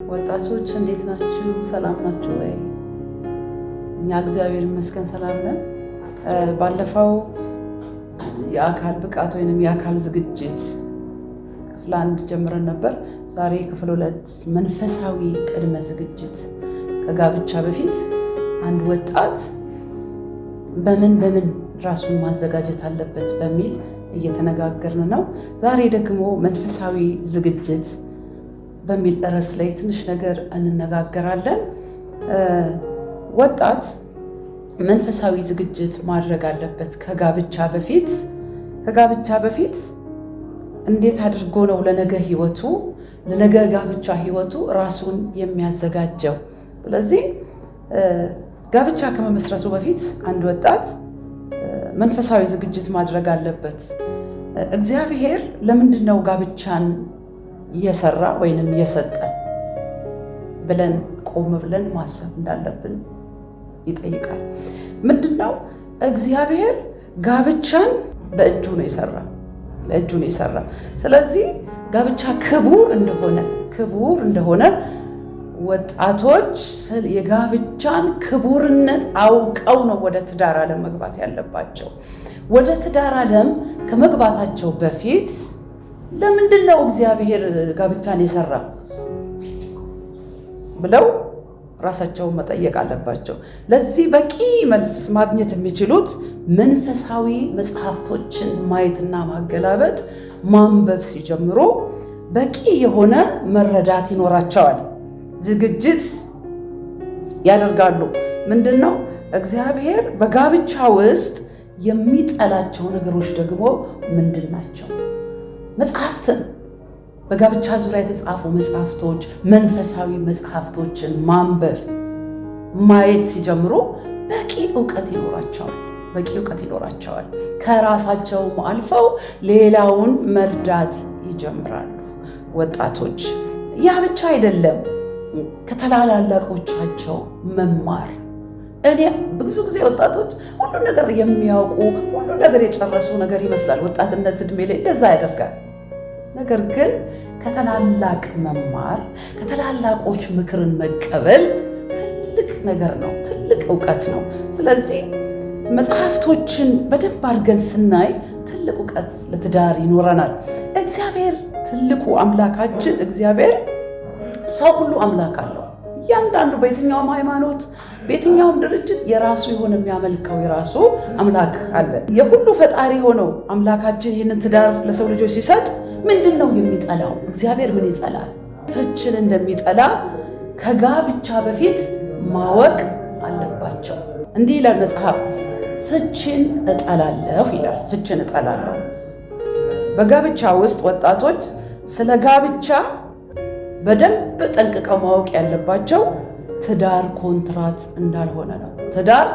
ወጣቶች እንዴት ናችሁ? ሰላም ናችሁ ወይ? እኛ እግዚአብሔር ይመስገን ሰላም ነን። ባለፈው የአካል ብቃት ወይንም የአካል ዝግጅት ክፍል 1 ጀምረን ነበር። ዛሬ ክፍል 2 መንፈሳዊ ቅድመ ዝግጅት ከጋብቻ በፊት አንድ ወጣት በምን ራሱን ማዘጋጀት አለበት በሚል እየተነጋገርን ነው። ዛሬ ደግሞ መንፈሳዊ ዝግጅት በሚል ርዕስ ላይ ትንሽ ነገር እንነጋገራለን። ወጣት መንፈሳዊ ዝግጅት ማድረግ አለበት ከጋብቻ በፊት እንዴት አድርጎ ነው ለነገ ጋብቻ ህይወቱ ራሱን የሚያዘጋጀው? ስለዚህ ጋብቻ ከመመስረቱ በፊት አንድ ወጣት መንፈሳዊ ዝግጅት ማድረግ አለበት። እግዚአብሔር ለምንድን ነው ጋብቻን የሰራ ወይንም የሰጠ ብለን ቆም ብለን ማሰብ እንዳለብን ይጠይቃል። ምንድነው? እግዚአብሔር ጋብቻን በእጁ ነው የሰራ። ስለዚህ ጋብቻ ክቡር እንደሆነ ወጣቶች የጋብቻን ክቡርነት አውቀው ነው ወደ ትዳር ዓለም መግባት ያለባቸው። ወደ ትዳር ዓለም ከመግባታቸው በፊት ለምንድን ነው እግዚአብሔር ጋብቻን የሰራ ብለው ራሳቸውን መጠየቅ አለባቸው። ለዚህ በቂ መልስ ማግኘት የሚችሉት መንፈሳዊ መጽሐፍቶችን ማየትና ማገላበጥ ማንበብ ሲጀምሩ በቂ የሆነ መረዳት ይኖራቸዋል። ዝግጅት ያደርጋሉ። ምንድነው? እግዚአብሔር በጋብቻ ውስጥ የሚጠላቸው ነገሮች ደግሞ ምንድን ናቸው? መጽሐፍትን በጋብቻ ዙሪያ የተጻፉ መጽሐፍቶች፣ መንፈሳዊ መጽሐፍቶችን ማንበብ ማየት ሲጀምሩ በቂ እውቀት ይኖራቸዋል። ከራሳቸውም አልፈው ሌላውን መርዳት ይጀምራሉ። ወጣቶች ያ ብቻ አይደለም፣ ከተላላቆቻቸው መማር። እኔ ብዙ ጊዜ ወጣቶች ሁሉ ነገር የሚያውቁ ሁሉ ነገር የጨረሱ ነገር ይመስላል። ወጣትነት እድሜ ላይ እንደዛ ያደርጋል። ነገር ግን ከተላላቅ መማር፣ ከተላላቆች ምክርን መቀበል ትልቅ ነገር ነው፣ ትልቅ እውቀት ነው። ስለዚህ መጽሐፍቶችን በደንብ አድርገን ስናይ ትልቅ እውቀት ለትዳር ይኖረናል። እግዚአብሔር ትልቁ አምላካችን እግዚአብሔር ሰው ሁሉ አምላክ አለው። እያንዳንዱ በየትኛውም ሃይማኖት በየትኛውም ድርጅት የራሱ የሆነ የሚያመልከው የራሱ አምላክ አለ። የሁሉ ፈጣሪ ሆነው አምላካችን ይህንን ትዳር ለሰው ልጆች ሲሰጥ ምንድን ነው የሚጠላው? እግዚአብሔር ምን ይጠላል? ፍችን እንደሚጠላ ከጋብቻ በፊት ማወቅ አለባቸው። እንዲህ ይላል መጽሐፍ፣ ፍችን እጠላለሁ ይላል። ፍችን እጠላለሁ። በጋብቻ ውስጥ ወጣቶች ስለ ጋብቻ በደንብ ጠንቅቀው ማወቅ ያለባቸው ትዳር ኮንትራት እንዳልሆነ ነው። ትዳር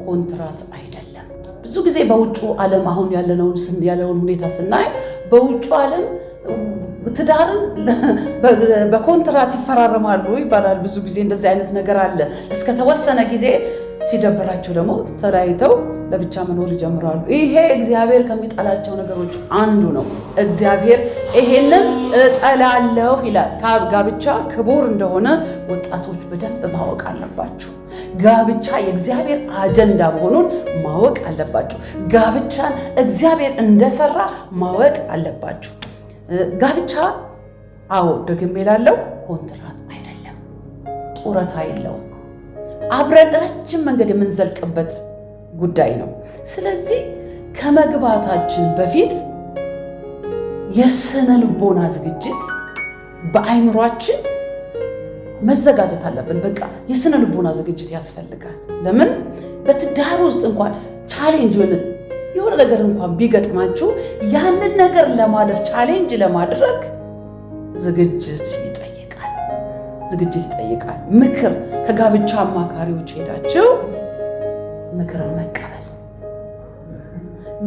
ኮንትራት አይደለም። ብዙ ጊዜ በውጩ ዓለም አሁን ያለውን ሁኔታ ስናይ በውጩ ዓለም ትዳርን በኮንትራት ይፈራረማሉ ይባላል። ብዙ ጊዜ እንደዚህ አይነት ነገር አለ። እስከተወሰነ ጊዜ ሲደብራቸው ደግሞ ተለያይተው ለብቻ መኖር ይጀምራሉ። ይሄ እግዚአብሔር ከሚጠላቸው ነገሮች አንዱ ነው። እግዚአብሔር ይሄንን እጠላለሁ ይላል። ጋብቻ ክቡር እንደሆነ ወጣቶች በደንብ ማወቅ አለባችሁ። ጋብቻ የእግዚአብሔር አጀንዳ መሆኑን ማወቅ አለባችሁ። ጋብቻን እግዚአብሔር እንደሰራ ማወቅ አለባችሁ። ጋብቻ ደግሜ እላለሁ፣ ኮንትራት አይደለም፣ ጡረታ የለውም። አብረን ረጅም መንገድ የምንዘልቅበት ጉዳይ ነው። ስለዚህ ከመግባታችን በፊት የስነ ልቦና ዝግጅት በአይምሯችን መዘጋጀት አለብን። በቃ የስነ ልቦና ዝግጅት ያስፈልጋል። ለምን? በትዳር ውስጥ እንኳን ቻሌንጅ የሆነ ነገር እንኳን ቢገጥማችሁ ያንን ነገር ለማለፍ ቻሌንጅ ለማድረግ ዝግጅት ይጠይቃል። ምክር ከጋብቻ አማካሪዎች ሄዳችሁ ምክርን መቀበል።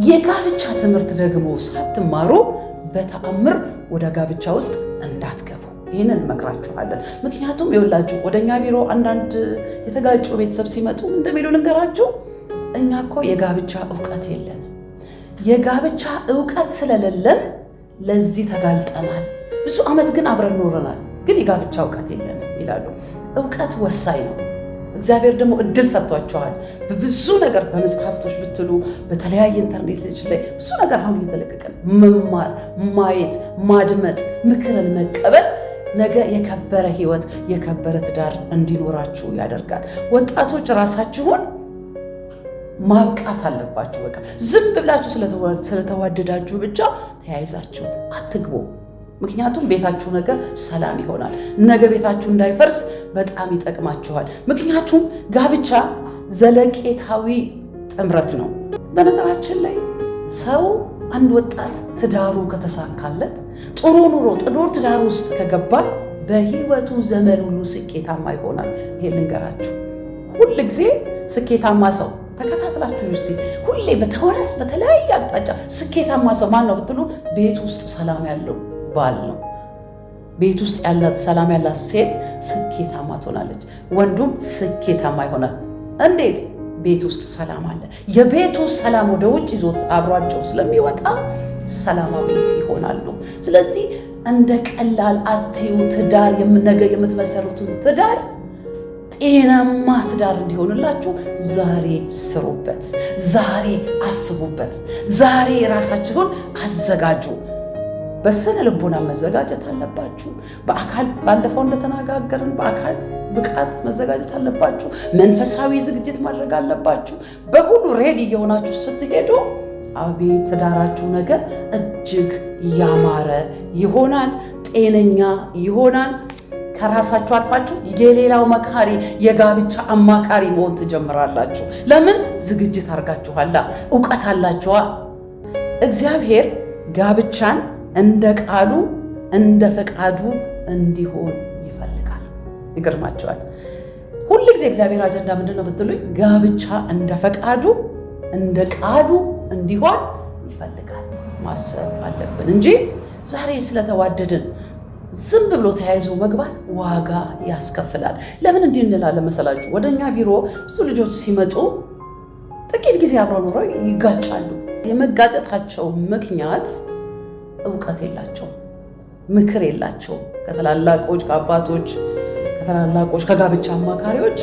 የጋብቻ ትምህርት ደግሞ ሳትማሩ በተአምር ወደ ጋብቻ ውስጥ እንዳትገቡ ይህንን እንመክራችኋለን። ምክንያቱም የወላችሁ ወደኛ ቢሮ አንዳንድ የተጋጩ ቤተሰብ ሲመጡ እንደሚሉ ልንገራችሁ፣ እኛ እኮ የጋብቻ እውቀት የለንም። የጋብቻ እውቀት ስለሌለን ለዚህ ተጋልጠናል። ብዙ ዓመት ግን አብረን ኖረናል። ግን የጋብቻ እውቀት የለንም ይላሉ። እውቀት ወሳኝ ነው። እግዚአብሔር ደግሞ እድል ሰጥቷቸዋል። በብዙ ነገር በመጽሐፍቶች ብትሉ በተለያየ ኢንተርኔቶች ላይ ብዙ ነገር አሁን እየተለቀቀ መማር፣ ማየት፣ ማድመጥ፣ ምክርን መቀበል ነገ የከበረ ህይወት የከበረ ትዳር እንዲኖራችሁ ያደርጋል። ወጣቶች ራሳችሁን ማብቃት አለባችሁ። በቃ ዝም ብላችሁ ስለተዋደዳችሁ ብቻ ተያይዛችሁ አትግቡ። ምክንያቱም ቤታችሁ ነገ ሰላም ይሆናል። ነገ ቤታችሁ እንዳይፈርስ በጣም ይጠቅማችኋል። ምክንያቱም ጋብቻ ዘለቄታዊ ጥምረት ነው። በነገራችን ላይ ሰው አንድ ወጣት ትዳሩ ከተሳካለት ጥሩ ኑሮ ጥሩ ትዳር ውስጥ ከገባ በህይወቱ ዘመን ሁሉ ስኬታማ ይሆናል። ይሄ ልንገራችሁ። ሁል ጊዜ ስኬታማ ሰው ተከታትላችሁ እስቲ ሁሌ በተወረስ በተለያየ አቅጣጫ ስኬታማ ሰው ማን ነው ብትሉ ቤት ውስጥ ሰላም ያለው ባል ነው። ቤት ውስጥ ያላት ሰላም ያላት ሴት ስኬታማ ትሆናለች። ወንዱም ስኬታማ ይሆናል። እንዴት? ቤት ውስጥ ሰላም አለ። የቤቱ ሰላም ወደ ውጭ ይዞት አብሯቸው ስለሚወጣ ሰላማዊ ይሆናሉ። ስለዚህ እንደ ቀላል አትዩ። ትዳር ነገ የምትመሰሩትን ትዳር ጤናማ ትዳር እንዲሆንላችሁ ዛሬ ስሩበት፣ ዛሬ አስቡበት፣ ዛሬ ራሳችሁን አዘጋጁ። በስነ ልቦና መዘጋጀት አለባችሁ። በአካል ባለፈው እንደተነጋገርን በአካል ብቃት መዘጋጀት አለባችሁ። መንፈሳዊ ዝግጅት ማድረግ አለባችሁ። በሁሉ ሬዲ የሆናችሁ ስትሄዱ አቤት ትዳራችሁ ነገ እጅግ ያማረ ይሆናል፣ ጤነኛ ይሆናል። ከራሳችሁ አልፋችሁ የሌላው መካሪ የጋብቻ አማካሪ መሆን ትጀምራላችሁ። ለምን? ዝግጅት አድርጋችኋላ፣ እውቀት አላችኋ። እግዚአብሔር ጋብቻን እንደ ቃሉ እንደ ፈቃዱ እንዲሆን ይፈልጋል። ይገርማቸዋል። ሁል ጊዜ እግዚአብሔር አጀንዳ ምንድን ነው ብትሉኝ፣ ጋብቻ እንደ ፈቃዱ እንደ ቃሉ እንዲሆን ይፈልጋል። ማሰብ አለብን እንጂ ዛሬ ስለተዋደድን ዝም ብሎ ተያይዞ መግባት ዋጋ ያስከፍላል። ለምን እንዲህ እንላለን መሰላችሁ? ወደኛ ቢሮ ብዙ ልጆች ሲመጡ ጥቂት ጊዜ አብረው ኖረው ይጋጫሉ። የመጋጨታቸው ምክንያት እውቀት የላቸው፣ ምክር የላቸው። ከታላላቆች ከአባቶች ከታላላቆች ከጋብቻ አማካሪዎች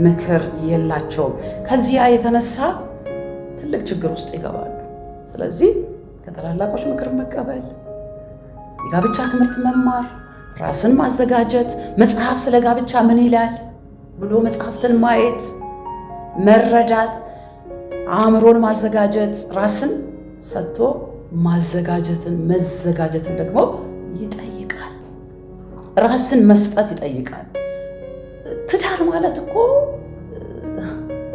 ምክር የላቸውም። ከዚያ የተነሳ ትልቅ ችግር ውስጥ ይገባሉ። ስለዚህ ከታላላቆች ምክር መቀበል፣ የጋብቻ ትምህርት መማር፣ ራስን ማዘጋጀት፣ መጽሐፍ ስለ ጋብቻ ምን ይላል ብሎ መጽሐፍትን ማየት፣ መረዳት፣ አእምሮን ማዘጋጀት፣ ራስን ሰጥቶ መዘጋጀትን ደግሞ ይጠይቃል። ራስን መስጠት ይጠይቃል። ትዳር ማለት እኮ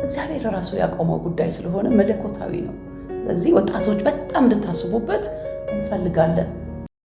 እግዚአብሔር ራሱ ያቆመው ጉዳይ ስለሆነ መለኮታዊ ነው። ስለዚህ ወጣቶች በጣም እንድታስቡበት እንፈልጋለን።